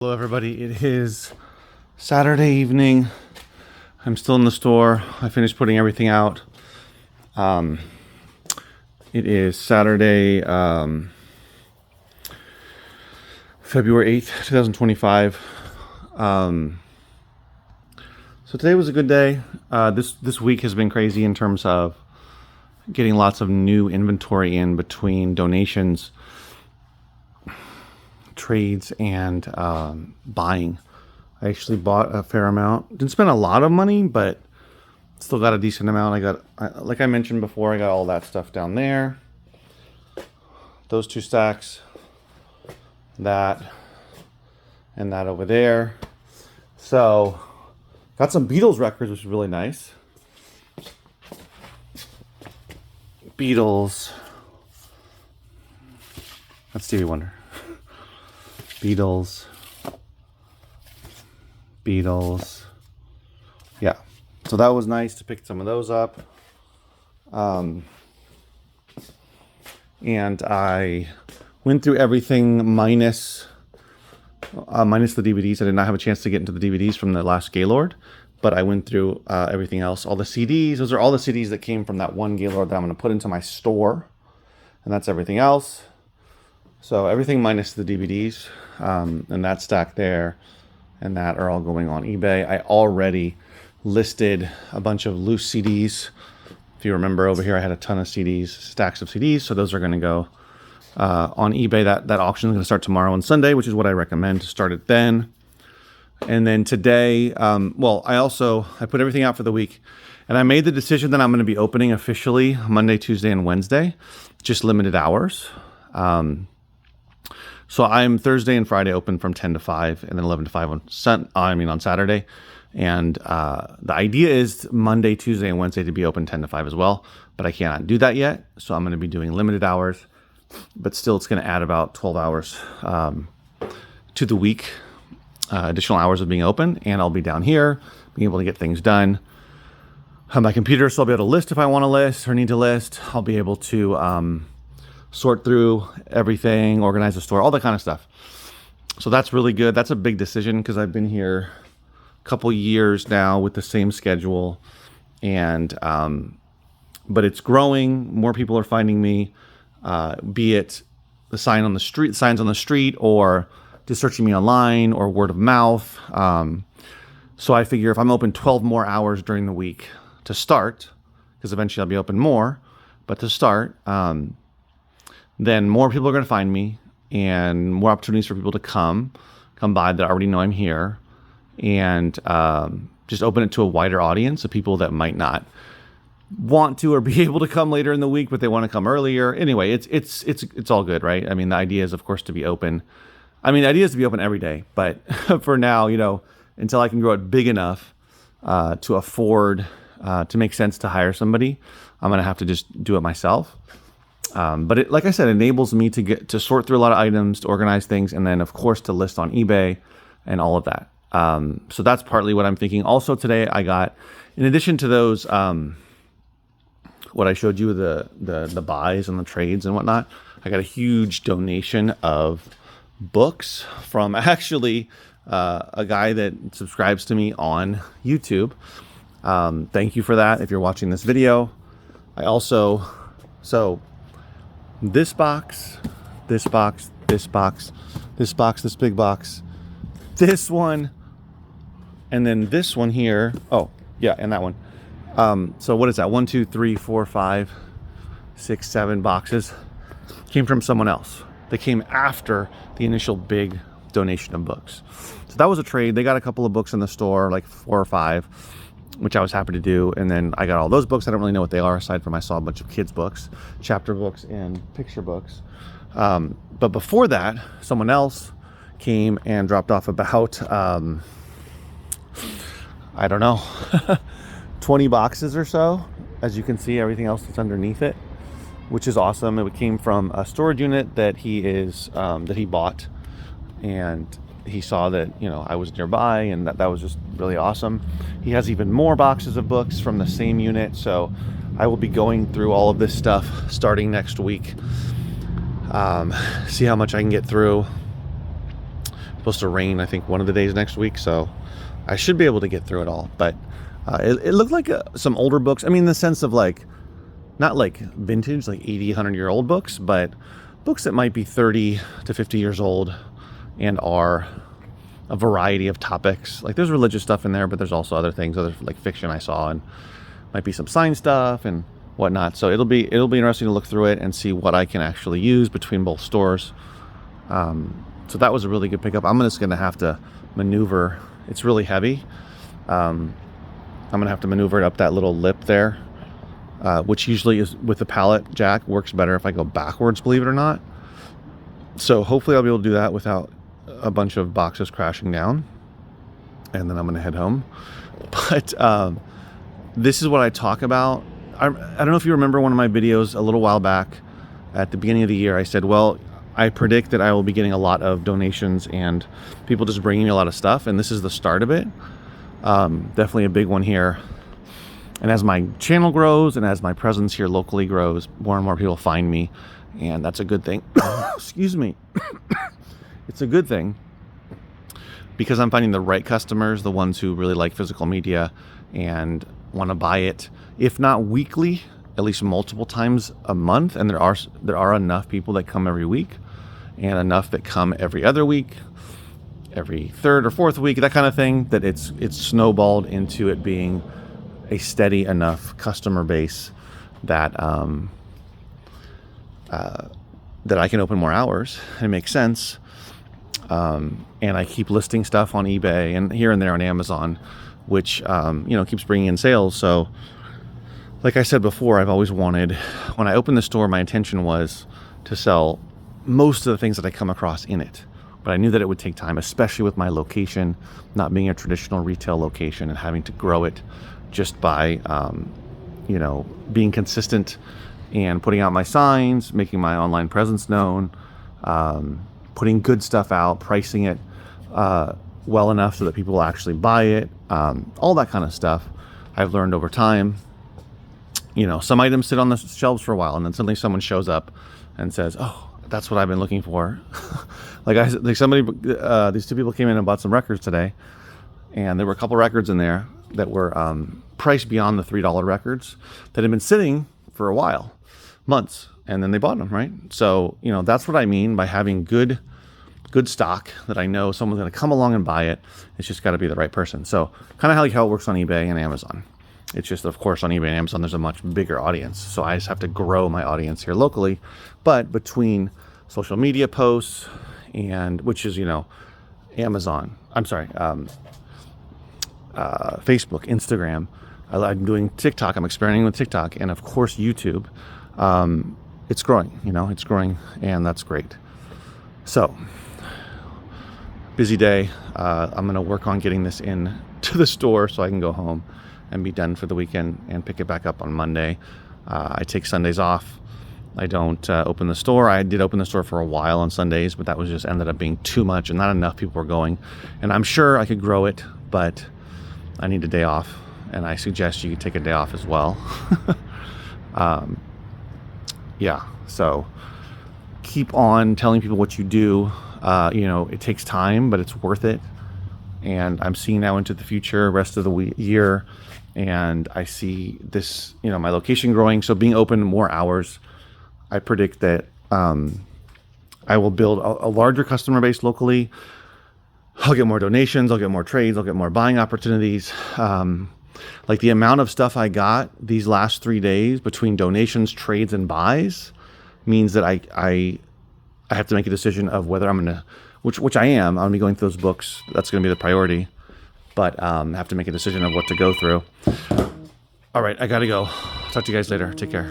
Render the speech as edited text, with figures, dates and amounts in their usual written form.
Hello everybody, it is Saturday evening. I'm still in the store. I finished putting everything out. It is Saturday, February 8th, 2025. So today was a good day. This week has been crazy in terms of getting lots of new inventory in between donations, trades, and buying. I actually bought a fair amount. Didn't spend a lot of money, but still got a decent amount. Like I mentioned before, I got all that stuff down there. Those two stacks, that, and that over there. So, got some Beatles records, which is really nice. Beatles. That's Stevie Wonder. Beatles. Yeah. So that was nice to pick some of those up. And I went through everything minus the DVDs. I did not have a chance to get into the DVDs from the last Gaylord, but I went through everything else. All the CDs. Those are all the CDs that came from that one Gaylord that I'm going to put into my store. And that's everything else. So everything minus the DVDs, and that stack there and that are all going on eBay. I already listed a bunch of loose CDs. If you remember over here, I had a ton of CDs, stacks of CDs. So those are going to go on eBay. That auction is going to start tomorrow and Sunday, which is what I recommend to start it then. And then today, I put everything out for the week, and I made the decision that I'm going to be opening officially Monday, Tuesday, and Wednesday, just limited hours. So I'm Thursday and Friday open from 10 to 5 and then 11 to 5 on Saturday. And the idea is Monday, Tuesday, and Wednesday to be open 10 to 5 as well. But I cannot do that yet. So I'm going to be doing limited hours. But still, it's going to add about 12 hours to the week, additional hours of being open. And I'll be down here being able to get things done on my computer. So I'll be able to list if I want to list or need to list. I'll be able to sort through everything, organize the store, all that kind of stuff. So that's really good. That's a big decision because I've been here a couple years now with the same schedule, and but it's growing. More people are finding me, be it the signs on the street, or just searching me online, or word of mouth. So I figure if I'm open 12 more hours during the week to start, because eventually I'll be open more, but to start, then more people are going to find me, and more opportunities for people to come by that already know I'm here, and just open it to a wider audience of people that might not want to or be able to come later in the week, but they want to come earlier. Anyway, it's all good, right? I mean, the idea is, of course, to be open. I mean, the idea is to be open every day, but for now, until I can grow it big enough to afford to make sense to hire somebody, I'm going to have to just do it myself. But it, like I said, enables me to get to sort through a lot of items, to organize things, and then of course to list on eBay and all of that. So that's partly what I'm thinking. Also today I got, in addition to those, what I showed you, the buys and the trades and whatnot, I got a huge donation of books from actually a guy that subscribes to me on YouTube. Thank you for that if you're watching this video. I also, this box, this big box, this one, and then this one here. Oh, yeah, and that one. So what is that? 1, 2, 3, 4, 5, 6, 7 boxes came from someone else. They came after the initial big donation of books. So that was a trade. They got a couple of books in the store, like 4 or 5, which I was happy to do. And then I got all those books. I don't really know what they are, aside from I saw a bunch of kids' books, chapter books, and picture books. But before that, someone else came and dropped off about, I don't know, 20 boxes or so. As you can see, everything else that's underneath it, which is awesome. It came from a storage unit that he bought, and he saw that, I was nearby, and that was just really awesome. He has even more boxes of books from the same unit, so I will be going through all of this stuff starting next week. See how much I can get through supposed to rain, I think, one of the days next week, so I should be able to get through it all. But it looked like some older books. I mean, in the sense of like, not like vintage, like 80, 100-year-old books, but books that might be 30 to 50 years old and are a variety of topics. Like there's religious stuff in there, but there's also other things, other like fiction I saw, and might be some science stuff and whatnot. So it'll be interesting to look through it and see what I can actually use between both stores. So that was a really good pickup. I'm just going to have to maneuver. It's really heavy. I'm going to have to maneuver it up that little lip there, which usually is with the pallet jack works better if I go backwards, believe it or not. So hopefully I'll be able to do that without a bunch of boxes crashing down, and then I'm going to head home. But this is what I talk about. I don't know if you remember one of my videos a little while back at the beginning of the year. I said, well, I predict that I will be getting a lot of donations and people just bringing me a lot of stuff, and this is the start of it. Definitely a big one here. And as my channel grows and as my presence here locally grows, more and more people find me, and that's a good thing. Excuse me. It's a good thing because I'm finding the right customers, the ones who really like physical media and want to buy it, if not weekly, at least multiple times a month. And there are enough people that come every week, and enough that come every other week, every third or fourth week, that kind of thing, that it's snowballed into it being a steady enough customer base that that I can open more hours. It makes sense. And I keep listing stuff on eBay and here and there on Amazon, which keeps bringing in sales. So like I said before, I've always wanted, when I opened the store, my intention was to sell most of the things that I come across in it. But I knew that it would take time, especially with my location not being a traditional retail location and having to grow it just by being consistent and putting out my signs, making my online presence known, putting good stuff out, pricing it well enough so that people will actually buy it, all that kind of stuff. I've learned over time. Some items sit on the shelves for a while, and then suddenly someone shows up and says, "Oh, that's what I've been looking for." These two people came in and bought some records today, and there were a couple records in there that were priced beyond the $3 records that had been sitting for a while, months, and then they bought them, right? So that's what I mean by having good stock that I know someone's going to come along and buy it. It's just got to be the right person. So kind of how it works on eBay and Amazon. It's just, of course, on eBay and Amazon, there's a much bigger audience. So I just have to grow my audience here locally. But between social media posts and, which is, Amazon, Facebook, Instagram, I'm doing TikTok. I'm experimenting with TikTok. And of course, YouTube. It's growing, it's growing, and that's great. So busy day. I'm going to work on getting this in to the store so I can go home and be done for the weekend and pick it back up on Monday. I take Sundays off. I don't open the store. I did open the store for a while on Sundays, but that was just ended up being too much and not enough people were going. And I'm sure I could grow it, but I need a day off. And I suggest you take a day off as well. So keep on telling people what you do. It takes time, but it's worth it. And I'm seeing now into the future, rest of the year, and I see this, my location growing. So being open more hours, I predict that I will build a larger customer base locally. I'll get more donations, I'll get more trades, I'll get more buying opportunities. Like the amount of stuff I got these last 3 days between donations, trades, and buys means that I have to make a decision of whether I'm going to, which I am. I'm going to be going through those books. That's going to be the priority. But I have to make a decision of what to go through. All right, I got to go. Talk to you guys later. Take care.